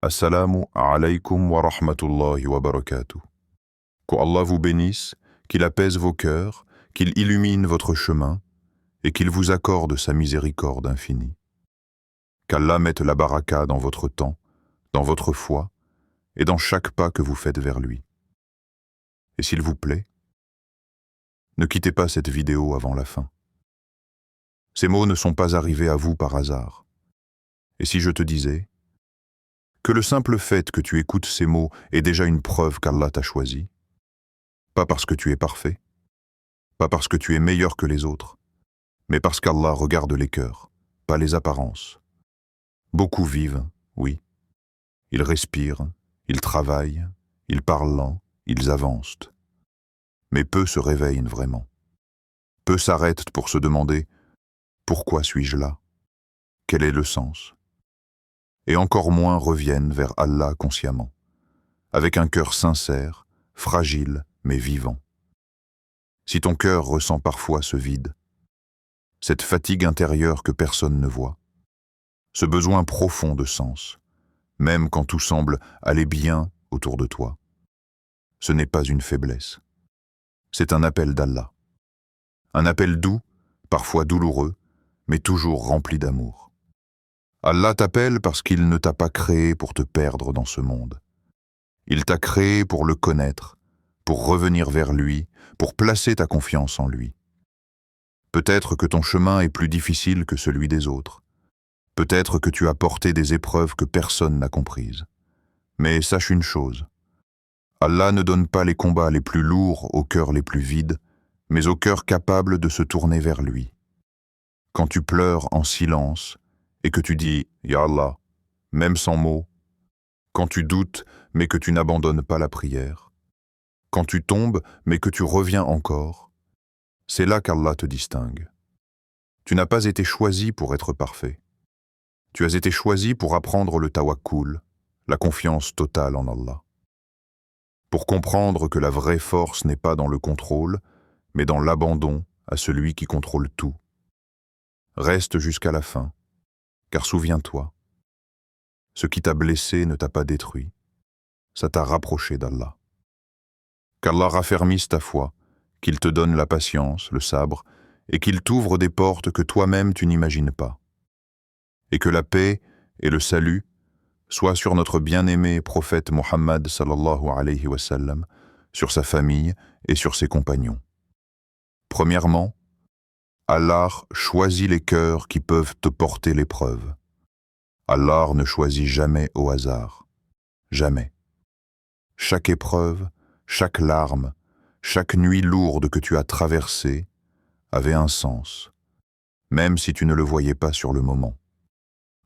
Assalamu alaykum wa rahmatullahi wa barakatuh. Qu'Allah vous bénisse, qu'il apaise vos cœurs, qu'il illumine votre chemin et qu'il vous accorde sa miséricorde infinie. Qu'Allah mette la baraka dans votre temps, dans votre foi et dans chaque pas que vous faites vers lui. Et s'il vous plaît, ne quittez pas cette vidéo avant la fin. Ces mots ne sont pas arrivés à vous par hasard. Et si je te disais que le simple fait que tu écoutes ces mots est déjà une preuve qu'Allah t'a choisi, pas parce que tu es parfait, pas parce que tu es meilleur que les autres, mais parce qu'Allah regarde les cœurs, pas les apparences. Beaucoup vivent, oui. Ils respirent, ils travaillent, ils parlent lent, ils avancent. Mais peu se réveillent vraiment. Peu s'arrêtent pour se demander « Pourquoi suis-je là ? Quel est le sens ?» Et encore moins reviennent vers Allah consciemment, avec un cœur sincère, fragile mais vivant. Si ton cœur ressent parfois ce vide, cette fatigue intérieure que personne ne voit, ce besoin profond de sens, même quand tout semble aller bien autour de toi, ce n'est pas une faiblesse. C'est un appel d'Allah. Un appel doux, parfois douloureux, mais toujours rempli d'amour. Allah t'appelle parce qu'il ne t'a pas créé pour te perdre dans ce monde. Il t'a créé pour le connaître, pour revenir vers lui, pour placer ta confiance en lui. Peut-être que ton chemin est plus difficile que celui des autres. Peut-être que tu as porté des épreuves que personne n'a comprises. Mais sache une chose, Allah ne donne pas les combats les plus lourds aux cœurs les plus vides, mais aux cœurs capables de se tourner vers lui. Quand tu pleures en silence et que tu dis « Ya Allah », même sans mots, quand tu doutes mais que tu n'abandonnes pas la prière, quand tu tombes mais que tu reviens encore, c'est là qu'Allah te distingue. Tu n'as pas été choisi pour être parfait. Tu as été choisi pour apprendre le tawakkul, la confiance totale en Allah. Pour comprendre que la vraie force n'est pas dans le contrôle, mais dans l'abandon à celui qui contrôle tout. Reste jusqu'à la fin, car souviens-toi, ce qui t'a blessé ne t'a pas détruit, ça t'a rapproché d'Allah. Qu'Allah raffermisse ta foi, qu'il te donne la patience, le sabre, et qu'il t'ouvre des portes que toi-même tu n'imagines pas. Et que la paix et le salut soient sur notre bien-aimé prophète Muhammad sallallahu alayhi wa sallam, sur sa famille et sur ses compagnons. Premièrement, Allah choisit les cœurs qui peuvent te porter l'épreuve. Allah ne choisit jamais au hasard. Jamais. Chaque épreuve, chaque larme, chaque nuit lourde que tu as traversée avait un sens, même si tu ne le voyais pas sur le moment.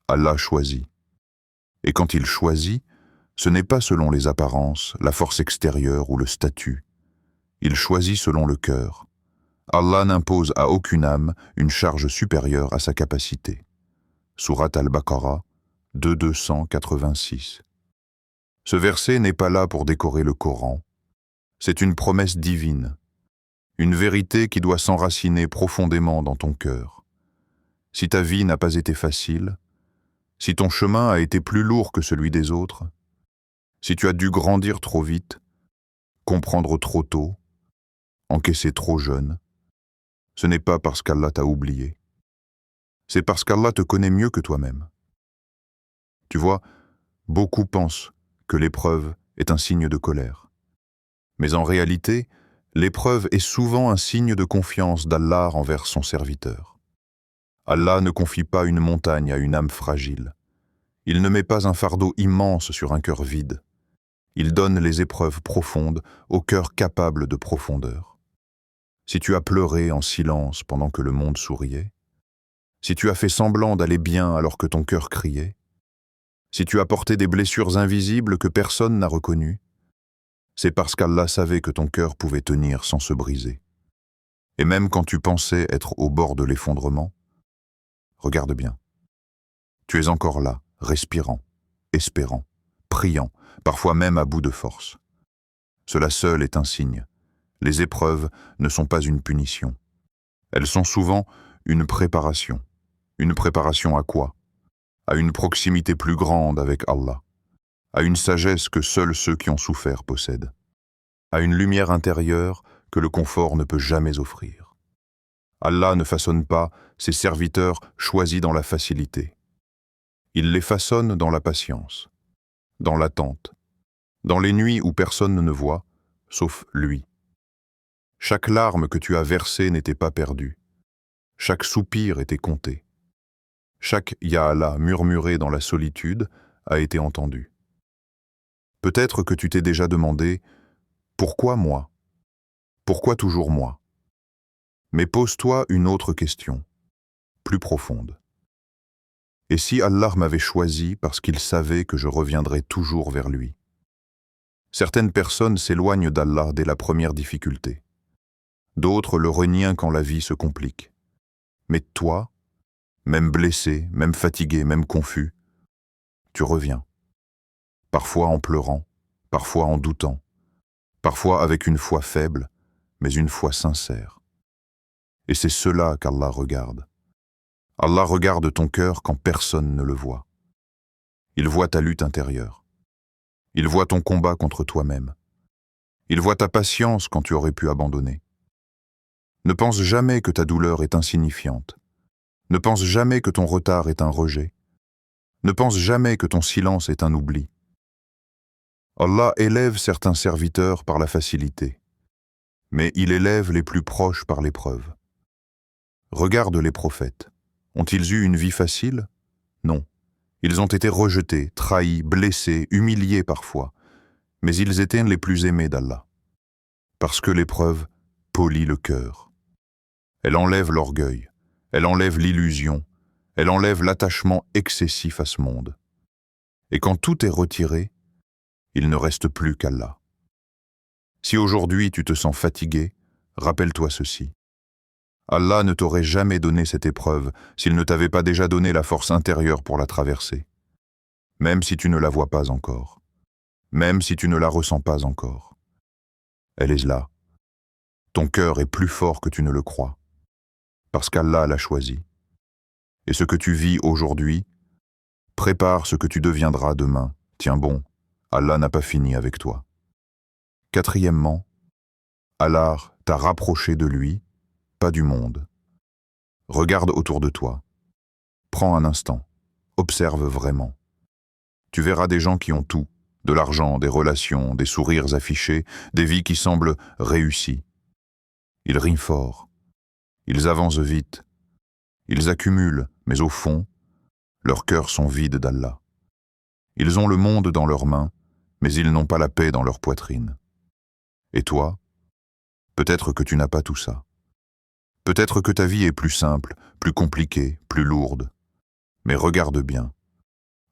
Allah choisit. Et quand il choisit, ce n'est pas selon les apparences, la force extérieure ou le statut. Il choisit selon le cœur. Allah n'impose à aucune âme une charge supérieure à sa capacité. Sourate Al-Baqarah 286. Ce verset n'est pas là pour décorer le Coran. C'est une promesse divine, une vérité qui doit s'enraciner profondément dans ton cœur. Si ta vie n'a pas été facile, si ton chemin a été plus lourd que celui des autres, si tu as dû grandir trop vite, comprendre trop tôt, encaisser trop jeune, ce n'est pas parce qu'Allah t'a oublié. C'est parce qu'Allah te connaît mieux que toi-même. Tu vois, beaucoup pensent que l'épreuve est un signe de colère. Mais en réalité, l'épreuve est souvent un signe de confiance d'Allah envers son serviteur. Allah ne confie pas une montagne à une âme fragile. Il ne met pas un fardeau immense sur un cœur vide. Il donne les épreuves profondes au cœur capable de profondeur. Si tu as pleuré en silence pendant que le monde souriait, si tu as fait semblant d'aller bien alors que ton cœur criait, si tu as porté des blessures invisibles que personne n'a reconnues, c'est parce qu'Allah savait que ton cœur pouvait tenir sans se briser. Et même quand tu pensais être au bord de l'effondrement, regarde bien. Tu es encore là, respirant, espérant, priant, parfois même à bout de force. Cela seul est un signe. Les épreuves ne sont pas une punition. Elles sont souvent une préparation. Une préparation à quoi ? À une proximité plus grande avec Allah. à une sagesse que seuls ceux qui ont souffert possèdent, à une lumière intérieure que le confort ne peut jamais offrir. Allah ne façonne pas ses serviteurs choisis dans la facilité. Il les façonne dans la patience, dans l'attente, dans les nuits où personne ne voit, sauf lui. Chaque larme que tu as versée n'était pas perdue. Chaque soupir était compté. Chaque Ya Allah murmuré dans la solitude a été entendu. Peut-être que tu t'es déjà demandé « Pourquoi moi ? Pourquoi toujours moi ?» Mais pose-toi une autre question, plus profonde. Et si Allah m'avait choisi parce qu'il savait que je reviendrais toujours vers lui? Certaines personnes s'éloignent d'Allah dès la première difficulté. D'autres le renient quand la vie se complique. Mais toi, même blessé, même fatigué, même confus, tu reviens. Parfois en pleurant, parfois en doutant, parfois avec une foi faible, mais une foi sincère. Et c'est cela qu'Allah regarde. Allah regarde ton cœur quand personne ne le voit. Il voit ta lutte intérieure. Il voit ton combat contre toi-même. Il voit ta patience quand tu aurais pu abandonner. Ne pense jamais que ta douleur est insignifiante. Ne pense jamais que ton retard est un rejet. Ne pense jamais que ton silence est un oubli. Allah élève certains serviteurs par la facilité, mais il élève les plus proches par l'épreuve. Regarde les prophètes. Ont-ils eu une vie facile? Non. Ils ont été rejetés, trahis, blessés, humiliés parfois, mais ils étaient les plus aimés d'Allah. Parce que l'épreuve polit le cœur. Elle enlève l'orgueil, elle enlève l'illusion, elle enlève l'attachement excessif à ce monde. Et quand tout est retiré, il ne reste plus qu'Allah. Si aujourd'hui tu te sens fatigué, rappelle-toi ceci. Allah ne t'aurait jamais donné cette épreuve s'il ne t'avait pas déjà donné la force intérieure pour la traverser. Même si tu ne la vois pas encore, même si tu ne la ressens pas encore. Elle est là. Ton cœur est plus fort que tu ne le crois, parce qu'Allah l'a choisi. Et ce que tu vis aujourd'hui, prépare ce que tu deviendras demain. Tiens bon, Allah n'a pas fini avec toi. Quatrièmement, Allah t'a rapproché de lui, pas du monde. Regarde autour de toi. Prends un instant. Observe vraiment. Tu verras des gens qui ont tout, de l'argent, des relations, des sourires affichés, des vies qui semblent réussies. Ils rient fort. Ils avancent vite. Ils accumulent, mais au fond, leurs cœurs sont vides d'Allah. Ils ont le monde dans leurs mains, mais ils n'ont pas la paix dans leur poitrine. Et toi, peut-être que tu n'as pas tout ça. Peut-être que ta vie est plus simple, plus compliquée, plus lourde. Mais regarde bien.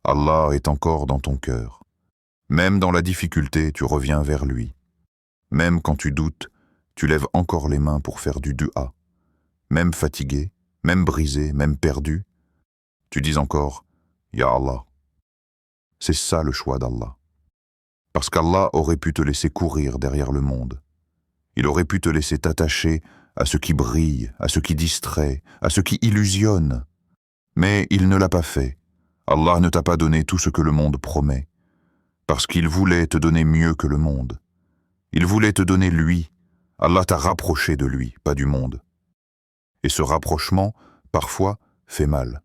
Allah est encore dans ton cœur. Même dans la difficulté, tu reviens vers lui. Même quand tu doutes, tu lèves encore les mains pour faire du dua. Même fatigué, même brisé, même perdu, tu dis encore « Ya Allah ». C'est ça le choix d'Allah. Parce qu'Allah aurait pu te laisser courir derrière le monde. Il aurait pu te laisser t'attacher à ce qui brille, à ce qui distrait, à ce qui illusionne. Mais il ne l'a pas fait. Allah ne t'a pas donné tout ce que le monde promet. Parce qu'il voulait te donner mieux que le monde. Il voulait te donner lui. Allah t'a rapproché de lui, pas du monde. Et ce rapprochement, parfois, fait mal.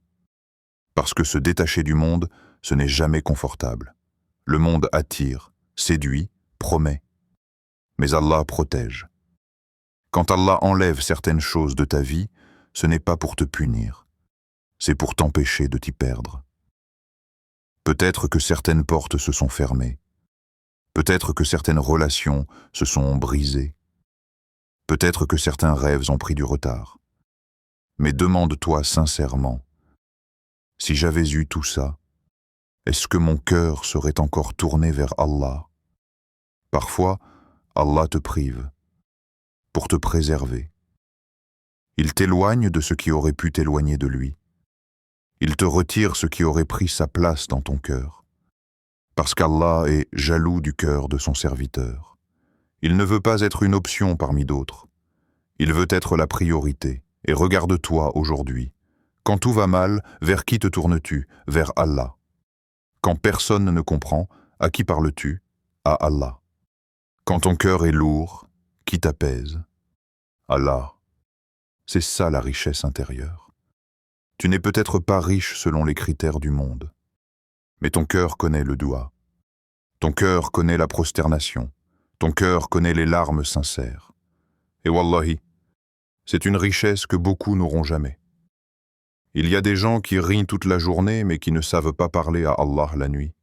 Parce que se détacher du monde, ce n'est jamais confortable. Le monde attire, séduit, promet. Mais Allah protège. Quand Allah enlève certaines choses de ta vie, ce n'est pas pour te punir. C'est pour t'empêcher de t'y perdre. Peut-être que certaines portes se sont fermées. Peut-être que certaines relations se sont brisées. Peut-être que certains rêves ont pris du retard. Mais demande-toi sincèrement, si j'avais eu tout ça, est-ce que mon cœur serait encore tourné vers Allah? Parfois, Allah te prive, pour te préserver. Il t'éloigne de ce qui aurait pu t'éloigner de lui. Il te retire ce qui aurait pris sa place dans ton cœur. Parce qu'Allah est jaloux du cœur de son serviteur. Il ne veut pas être une option parmi d'autres. Il veut être la priorité. Et regarde-toi aujourd'hui. Quand tout va mal, vers qui te tournes-tu? Vers Allah. Quand personne ne comprend, À qui parles-tu? À Allah. Quand ton cœur est lourd, qui t'apaise? Allah. C'est ça la richesse intérieure. Tu n'es peut-être pas riche selon les critères du monde, mais ton cœur connaît le doua. Ton cœur connaît la prosternation. Ton cœur connaît les larmes sincères. Et wallahi, c'est une richesse que beaucoup n'auront jamais. Il y a des gens qui rient toute la journée mais qui ne savent pas parler à Allah la nuit.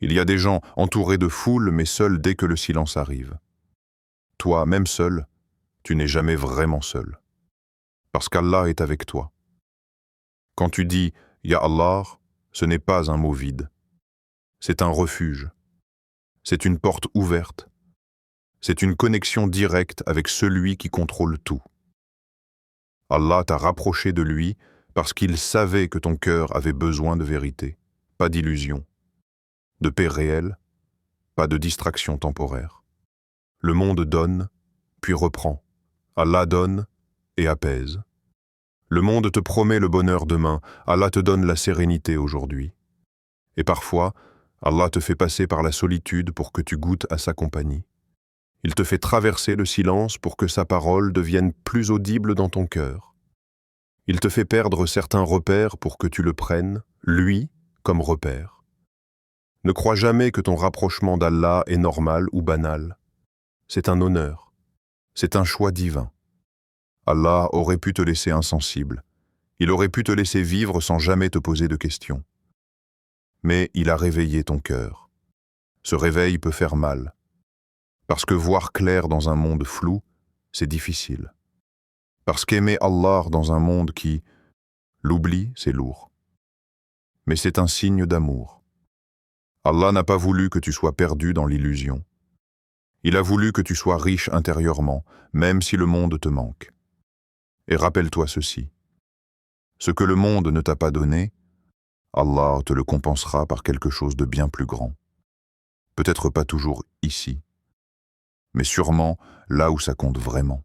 Il y a des gens entourés de foule mais seuls dès que le silence arrive. Toi, même seul, tu n'es jamais vraiment seul. Parce qu'Allah est avec toi. Quand tu dis « Ya Allah », ce n'est pas un mot vide. C'est un refuge. C'est une porte ouverte. C'est une connexion directe avec celui qui contrôle tout. Allah t'a rapproché de lui parce qu'il savait que ton cœur avait besoin de vérité, pas d'illusion, de paix réelle, pas de distraction temporaire. Le monde donne, puis reprend. Allah donne et apaise. Le monde te promet le bonheur demain, Allah te donne la sérénité aujourd'hui. Et parfois, Allah te fait passer par la solitude pour que tu goûtes à sa compagnie. Il te fait traverser le silence pour que sa parole devienne plus audible dans ton cœur. Il te fait perdre certains repères pour que tu le prennes, lui, comme repère. Ne crois jamais que ton rapprochement d'Allah est normal ou banal. C'est un honneur. C'est un choix divin. Allah aurait pu te laisser insensible. Il aurait pu te laisser vivre sans jamais te poser de questions. Mais il a réveillé ton cœur. Ce réveil peut faire mal. Parce que voir clair dans un monde flou, c'est difficile. Parce qu'aimer Allah dans un monde qui l'oublie, c'est lourd. Mais c'est un signe d'amour. Allah n'a pas voulu que tu sois perdu dans l'illusion. Il a voulu que tu sois riche intérieurement, même si le monde te manque. Et rappelle-toi ceci. Ce que le monde ne t'a pas donné, Allah te le compensera par quelque chose de bien plus grand. Peut-être pas toujours ici, mais sûrement là où ça compte vraiment.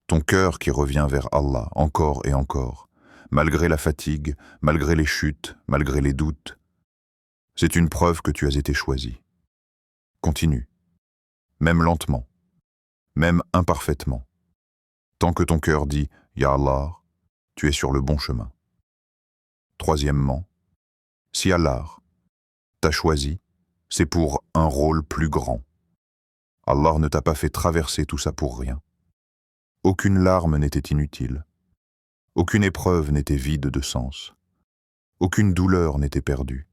Ton cœur qui revient vers Allah encore et encore, malgré la fatigue, malgré les chutes, malgré les doutes, c'est une preuve que tu as été choisi. Continue, même lentement, même imparfaitement. Tant que ton cœur dit « Ya Allah », tu es sur le bon chemin. Troisièmement, si Allah t'a choisi, c'est pour un rôle plus grand. Allah ne t'a pas fait traverser tout ça pour rien. Aucune larme n'était inutile. Aucune épreuve n'était vide de sens. Aucune douleur n'était perdue.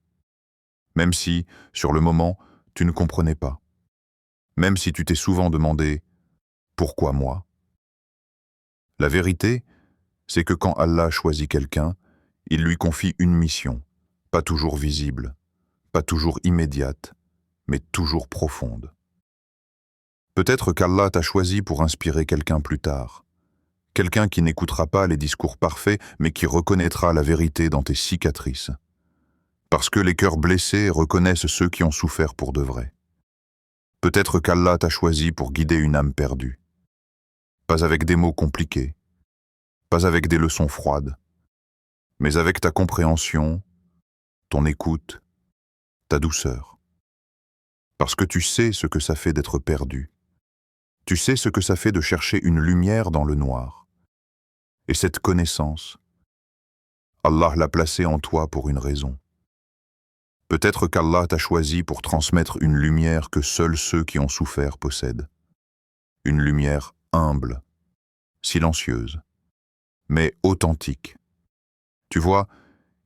Même si, sur le moment, tu ne comprenais pas. Même si tu t'es souvent demandé « Pourquoi moi ?» La vérité, c'est que quand Allah choisit quelqu'un, il lui confie une mission, pas toujours visible, pas toujours immédiate, mais toujours profonde. Peut-être qu'Allah t'a choisi pour inspirer quelqu'un plus tard. Quelqu'un qui n'écoutera pas les discours parfaits, mais qui reconnaîtra la vérité dans tes cicatrices. Parce que les cœurs blessés reconnaissent ceux qui ont souffert pour de vrai. Peut-être qu'Allah t'a choisi pour guider une âme perdue. Pas avec des mots compliqués, pas avec des leçons froides, mais avec ta compréhension, ton écoute, ta douceur. Parce que tu sais ce que ça fait d'être perdu. Tu sais ce que ça fait de chercher une lumière dans le noir. Et cette connaissance, Allah l'a placée en toi pour une raison. Peut-être qu'Allah t'a choisi pour transmettre une lumière que seuls ceux qui ont souffert possèdent. Une lumière humble, silencieuse, mais authentique. Tu vois,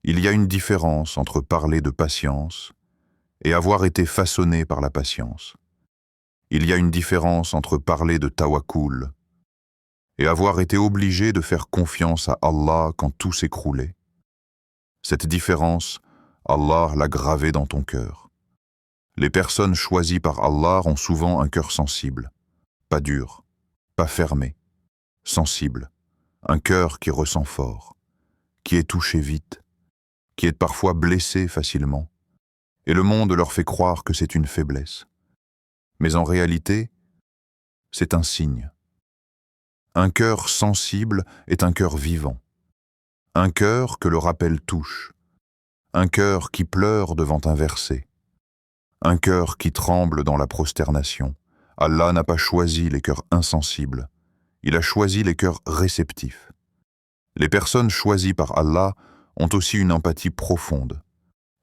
il y a une différence entre parler de patience et avoir été façonné par la patience. Il y a une différence entre parler de tawakkul et avoir été obligé de faire confiance à Allah quand tout s'écroulait. Cette différence, Allah l'a gravée dans ton cœur. Les personnes choisies par Allah ont souvent un cœur sensible, pas dur, pas fermé, sensible, un cœur qui ressent fort, qui est touché vite, qui est parfois blessé facilement, et le monde leur fait croire que c'est une faiblesse. Mais en réalité, c'est un signe. Un cœur sensible est un cœur vivant, un cœur que le rappel touche, un cœur qui pleure devant un verset, un cœur qui tremble dans la prosternation. Allah n'a pas choisi les cœurs insensibles, il a choisi les cœurs réceptifs. Les personnes choisies par Allah ont aussi une empathie profonde.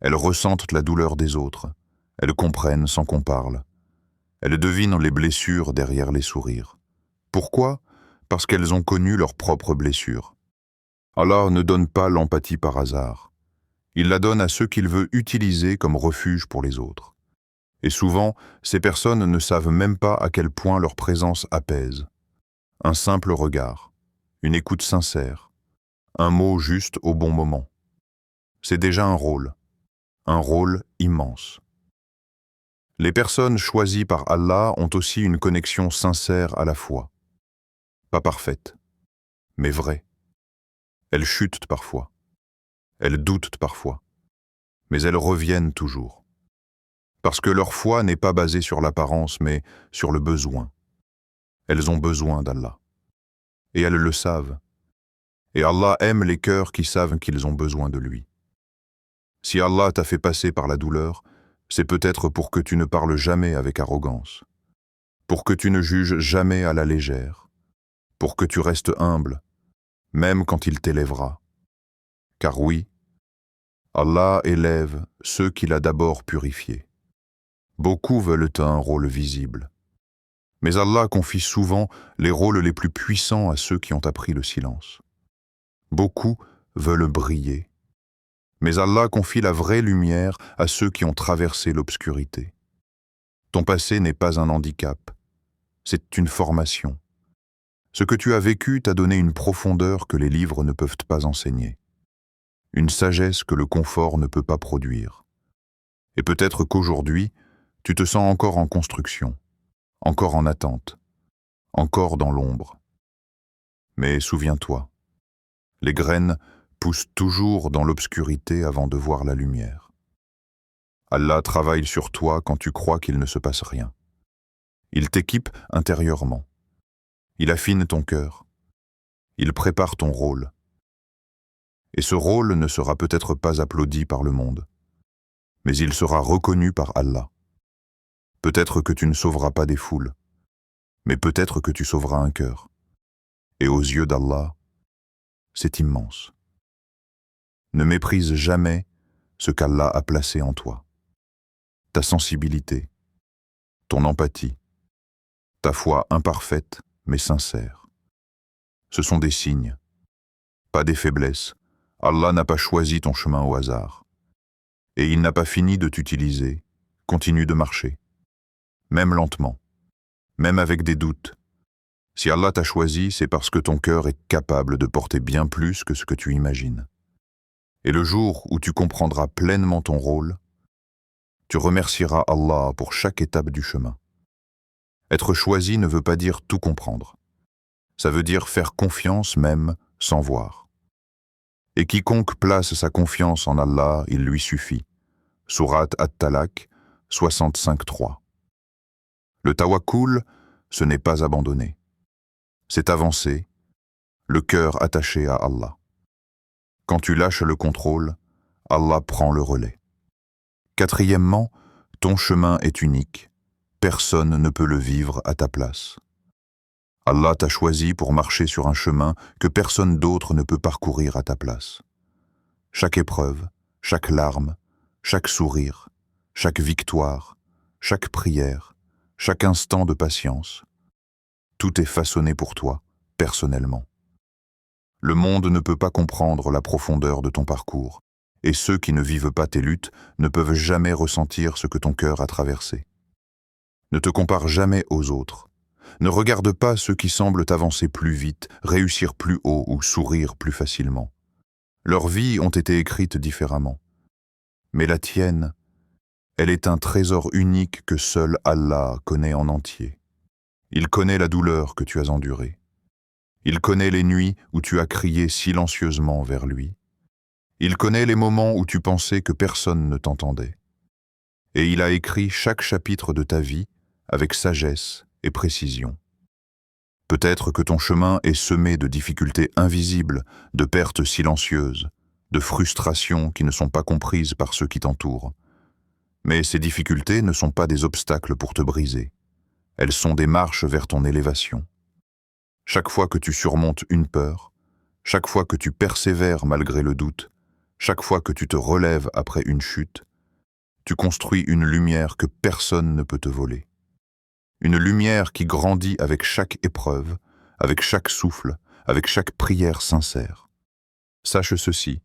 Elles ressentent la douleur des autres, elles comprennent sans qu'on parle. Elles devinent les blessures derrière les sourires. Pourquoi? Parce qu'elles ont connu leurs propres blessures. Allah ne donne pas l'empathie par hasard. Il la donne à ceux qu'il veut utiliser comme refuge pour les autres. Et souvent, ces personnes ne savent même pas à quel point leur présence apaise. Un simple regard, une écoute sincère, un mot juste au bon moment. C'est déjà un rôle immense. Les personnes choisies par Allah ont aussi une connexion sincère à la foi. Pas parfaite, mais vraie. Elles chutent parfois, elles doutent parfois, mais elles reviennent toujours. Parce que leur foi n'est pas basée sur l'apparence, mais sur le besoin. Elles ont besoin d'Allah. Et elles le savent. Et Allah aime les cœurs qui savent qu'ils ont besoin de lui. Si Allah t'a fait passer par la douleur, c'est peut-être pour que tu ne parles jamais avec arrogance, pour que tu ne juges jamais à la légère, pour que tu restes humble, même quand il t'élèvera. Car oui, Allah élève ceux qu'il a d'abord purifiés. Beaucoup veulent un rôle visible. Mais Allah confie souvent les rôles les plus puissants à ceux qui ont appris le silence. Beaucoup veulent briller. Mais Allah confie la vraie lumière à ceux qui ont traversé l'obscurité. Ton passé n'est pas un handicap, c'est une formation. Ce que tu as vécu t'a donné une profondeur que les livres ne peuvent pas enseigner, une sagesse que le confort ne peut pas produire. Et peut-être qu'aujourd'hui, tu te sens encore en construction, encore en attente, encore dans l'ombre. Mais souviens-toi, les graines poussent toujours dans l'obscurité avant de voir la lumière. Allah travaille sur toi quand tu crois qu'il ne se passe rien. Il t'équipe intérieurement. Il affine ton cœur. Il prépare ton rôle. Et ce rôle ne sera peut-être pas applaudi par le monde, mais il sera reconnu par Allah. Peut-être que tu ne sauveras pas des foules, mais peut-être que tu sauveras un cœur. Et aux yeux d'Allah, c'est immense. Ne méprise jamais ce qu'Allah a placé en toi. Ta sensibilité, ton empathie, ta foi imparfaite mais sincère. Ce sont des signes, pas des faiblesses. Allah n'a pas choisi ton chemin au hasard. Et il n'a pas fini de t'utiliser. Continue de marcher. Même lentement, même avec des doutes. Si Allah t'a choisi, c'est parce que ton cœur est capable de porter bien plus que ce que tu imagines. Et le jour où tu comprendras pleinement ton rôle, tu remercieras Allah pour chaque étape du chemin. Être choisi ne veut pas dire tout comprendre. Ça veut dire faire confiance même sans voir. Et quiconque place sa confiance en Allah, il lui suffit. Sourate At-Talaq 65.3. Le tawakkul, ce n'est pas abandonner. C'est avancer, le cœur attaché à Allah. Quand tu lâches le contrôle, Allah prend le relais. Quatrièmement, ton chemin est unique. Personne ne peut le vivre à ta place. Allah t'a choisi pour marcher sur un chemin que personne d'autre ne peut parcourir à ta place. Chaque épreuve, chaque larme, chaque sourire, chaque victoire, chaque prière, chaque instant de patience, tout est façonné pour toi, personnellement. Le monde ne peut pas comprendre la profondeur de ton parcours, et ceux qui ne vivent pas tes luttes ne peuvent jamais ressentir ce que ton cœur a traversé. Ne te compare jamais aux autres. Ne regarde pas ceux qui semblent avancer plus vite, réussir plus haut ou sourire plus facilement. Leurs vies ont été écrites différemment. Mais la tienne, elle est un trésor unique que seul Allah connaît en entier. Il connaît la douleur que tu as endurée. Il connaît les nuits où tu as crié silencieusement vers lui. Il connaît les moments où tu pensais que personne ne t'entendait. Et il a écrit chaque chapitre de ta vie avec sagesse et précision. Peut-être que ton chemin est semé de difficultés invisibles, de pertes silencieuses, de frustrations qui ne sont pas comprises par ceux qui t'entourent. Mais ces difficultés ne sont pas des obstacles pour te briser. Elles sont des marches vers ton élévation. Chaque fois que tu surmontes une peur, chaque fois que tu persévères malgré le doute, chaque fois que tu te relèves après une chute, tu construis une lumière que personne ne peut te voler. Une lumière qui grandit avec chaque épreuve, avec chaque souffle, avec chaque prière sincère. Sache ceci,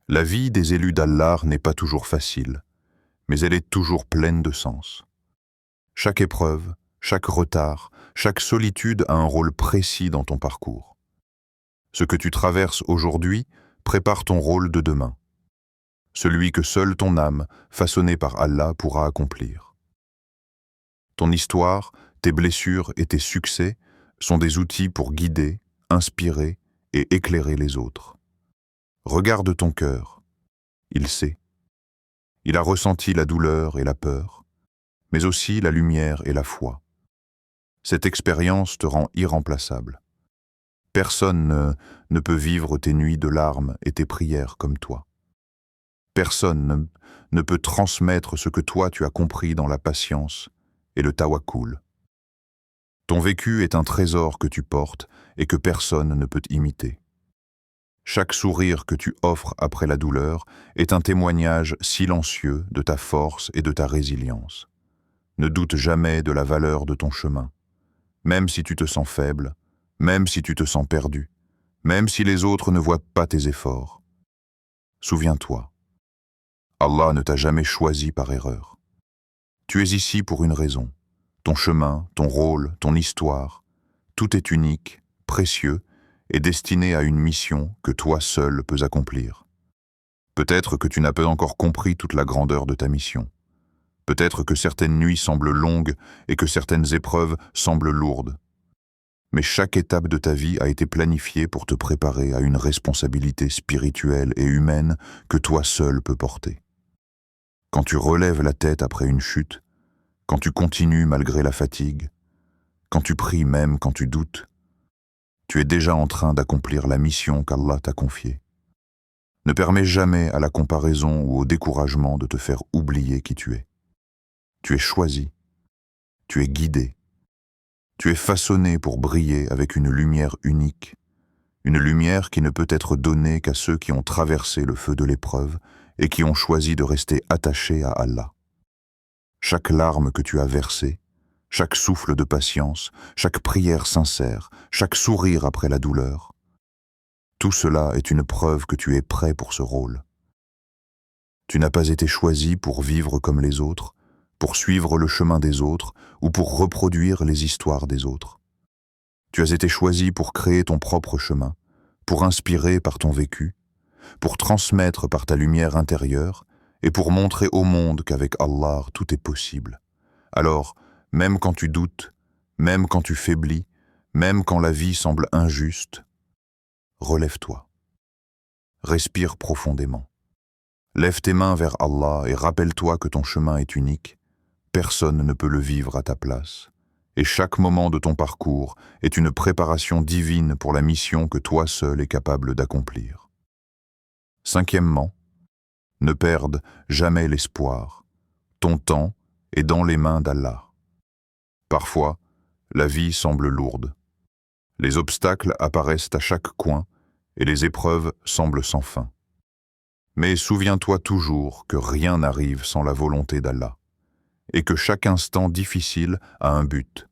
la vie des élus d'Allah n'est pas toujours facile, mais elle est toujours pleine de sens. Chaque épreuve, chaque retard, chaque solitude a un rôle précis dans ton parcours. Ce que tu traverses aujourd'hui prépare ton rôle de demain, celui que seule ton âme, façonnée par Allah, pourra accomplir. Ton histoire, tes blessures et tes succès sont des outils pour guider, inspirer et éclairer les autres. Regarde ton cœur, il sait. Il a ressenti la douleur et la peur, mais aussi la lumière et la foi. Cette expérience te rend irremplaçable. Personne ne peut vivre tes nuits de larmes et tes prières comme toi. Personne ne peut transmettre ce que toi tu as compris dans la patience et le tawakkul. Ton vécu est un trésor que tu portes et que personne ne peut imiter. Chaque sourire que tu offres après la douleur est un témoignage silencieux de ta force et de ta résilience. Ne doute jamais de la valeur de ton chemin. Même si tu te sens faible, même si tu te sens perdu, même si les autres ne voient pas tes efforts. Souviens-toi, Allah ne t'a jamais choisi par erreur. Tu es ici pour une raison. Ton chemin, ton rôle, ton histoire, tout est unique, précieux et destiné à une mission que toi seul peux accomplir. Peut-être que tu n'as pas encore compris toute la grandeur de ta mission. Peut-être que certaines nuits semblent longues et que certaines épreuves semblent lourdes. Mais chaque étape de ta vie a été planifiée pour te préparer à une responsabilité spirituelle et humaine que toi seul peux porter. Quand tu relèves la tête après une chute, quand tu continues malgré la fatigue, quand tu pries même quand tu doutes, tu es déjà en train d'accomplir la mission qu'Allah t'a confiée. Ne permets jamais à la comparaison ou au découragement de te faire oublier qui tu es. Tu es choisi, tu es guidé, tu es façonné pour briller avec une lumière unique, une lumière qui ne peut être donnée qu'à ceux qui ont traversé le feu de l'épreuve et qui ont choisi de rester attachés à Allah. Chaque larme que tu as versée, chaque souffle de patience, chaque prière sincère, chaque sourire après la douleur, tout cela est une preuve que tu es prêt pour ce rôle. Tu n'as pas été choisi pour vivre comme les autres, pour suivre le chemin des autres ou pour reproduire les histoires des autres. Tu as été choisi pour créer ton propre chemin, pour inspirer par ton vécu, pour transmettre par ta lumière intérieure et pour montrer au monde qu'avec Allah tout est possible. Alors, même quand tu doutes, même quand tu faiblis, même quand la vie semble injuste, relève-toi. Respire profondément. Lève tes mains vers Allah et rappelle-toi que ton chemin est unique. Personne ne peut le vivre à ta place. Et chaque moment de ton parcours est une préparation divine pour la mission que toi seul es capable d'accomplir. Cinquièmement, ne perde jamais l'espoir. Ton temps est dans les mains d'Allah. Parfois, la vie semble lourde. Les obstacles apparaissent à chaque coin et les épreuves semblent sans fin. Mais souviens-toi toujours que rien n'arrive sans la volonté d'Allah et que chaque instant difficile a un but.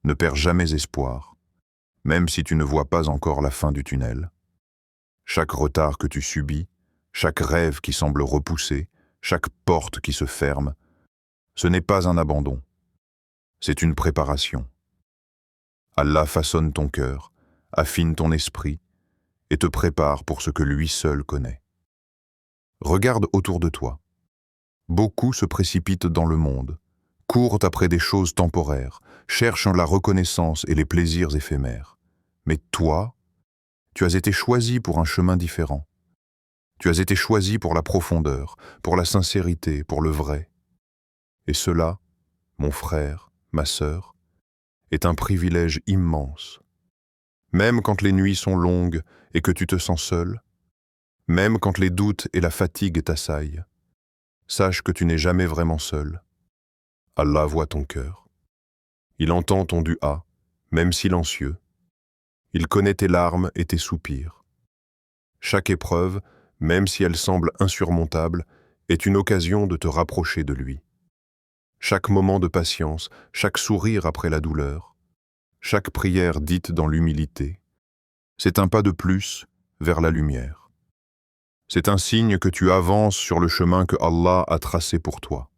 Ne perds jamais espoir, même si tu ne vois pas encore la fin du tunnel. Chaque retard que tu subis, chaque rêve qui semble repoussé, chaque porte qui se ferme, ce n'est pas un abandon, c'est une préparation. Allah façonne ton cœur, affine ton esprit et te prépare pour ce que lui seul connaît. Regarde autour de toi. Beaucoup se précipitent dans le monde, courent après des choses temporaires, cherchent la reconnaissance et les plaisirs éphémères. Mais toi, tu as été choisi pour un chemin différent. Tu as été choisi pour la profondeur, pour la sincérité, pour le vrai. Et cela, mon frère, ma sœur, est un privilège immense. Même quand les nuits sont longues et que tu te sens seul, même quand les doutes et la fatigue t'assaillent, sache que tu n'es jamais vraiment seul. Allah voit ton cœur. Il entend ton dua, même silencieux. Il connaît tes larmes et tes soupirs. Chaque épreuve, même si elle semble insurmontable, est une occasion de te rapprocher de lui. Chaque moment de patience, chaque sourire après la douleur, chaque prière dite dans l'humilité, c'est un pas de plus vers la lumière. C'est un signe que tu avances sur le chemin que Allah a tracé pour toi.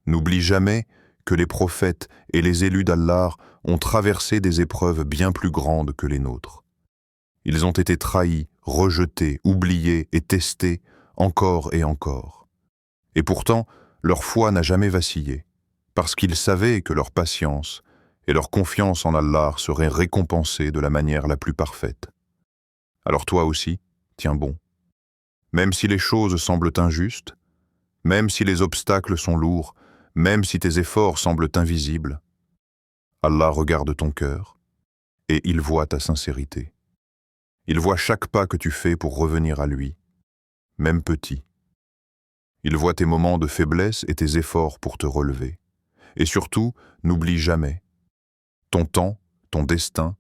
N'oublie jamais que les prophètes et les élus d'Allah ont traversé des épreuves bien plus grandes que les nôtres. Ils ont été trahis, rejetés, oubliés et testés encore et encore. Et pourtant, leur foi n'a jamais vacillé, parce qu'ils savaient que leur patience et leur confiance en Allah seraient récompensées de la manière la plus parfaite. Alors toi aussi, tiens bon. Même si les choses semblent injustes, même si les obstacles sont lourds, même si tes efforts semblent invisibles, Allah regarde ton cœur et il voit ta sincérité. Il voit chaque pas que tu fais pour revenir à lui, même petit. Il voit tes moments de faiblesse et tes efforts pour te relever. Et surtout, n'oublie jamais, ton temps, ton destin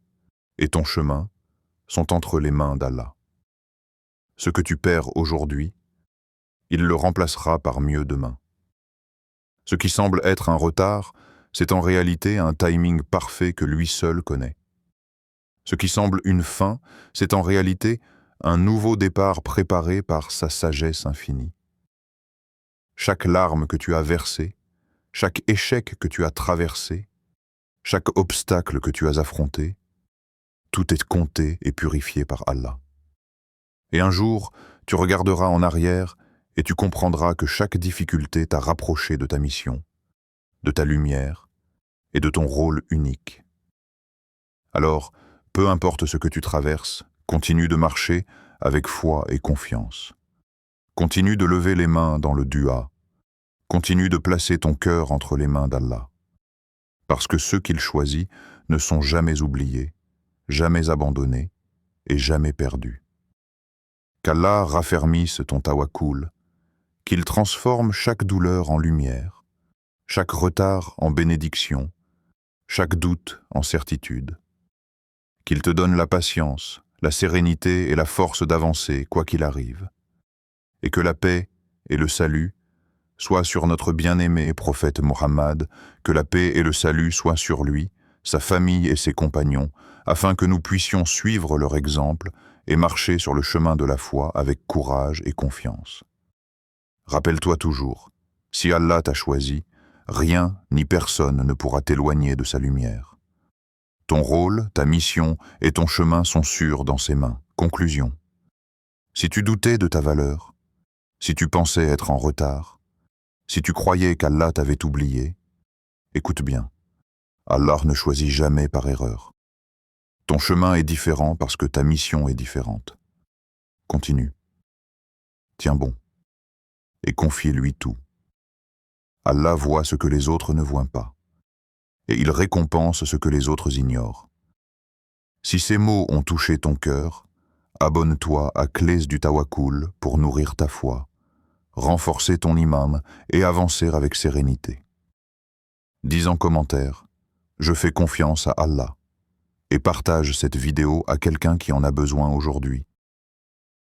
et ton chemin sont entre les mains d'Allah. Ce que tu perds aujourd'hui, il le remplacera par mieux demain. Ce qui semble être un retard, c'est en réalité un timing parfait que lui seul connaît. Ce qui semble une fin, c'est en réalité un nouveau départ préparé par sa sagesse infinie. Chaque larme que tu as versée, chaque échec que tu as traversé, chaque obstacle que tu as affronté, tout est compté et purifié par Allah. Et un jour, tu regarderas en arrière et tu comprendras que chaque difficulté t'a rapproché de ta mission, de ta lumière et de ton rôle unique. Alors, peu importe ce que tu traverses, continue de marcher avec foi et confiance. Continue de lever les mains dans le dua. Continue de placer ton cœur entre les mains d'Allah. Parce que ceux qu'il choisit ne sont jamais oubliés, jamais abandonnés et jamais perdus. Qu'Allah raffermisse ton tawakkul, qu'il transforme chaque douleur en lumière, chaque retard en bénédiction, chaque doute en certitude. Qu'il te donne la patience, la sérénité et la force d'avancer, quoi qu'il arrive. Et que la paix et le salut soient sur notre bien-aimé prophète Mohammed, que la paix et le salut soient sur lui, sa famille et ses compagnons, afin que nous puissions suivre leur exemple et marcher sur le chemin de la foi avec courage et confiance. Rappelle-toi toujours, si Allah t'a choisi, rien ni personne ne pourra t'éloigner de sa lumière. Ton rôle, ta mission et ton chemin sont sûrs dans ses mains. Conclusion. Si tu doutais de ta valeur, si tu pensais être en retard, si tu croyais qu'Allah t'avait oublié, écoute bien, Allah ne choisit jamais par erreur. Ton chemin est différent parce que ta mission est différente. Continue. Tiens bon. Et confie-lui tout. Allah voit ce que les autres ne voient pas. Et il récompense ce que les autres ignorent. Si ces mots ont touché ton cœur, abonne-toi à Clés du Tawakkul pour nourrir ta foi, renforcer ton imam et avancer avec sérénité. Dis en commentaire, je fais confiance à Allah, et partage cette vidéo à quelqu'un qui en a besoin aujourd'hui.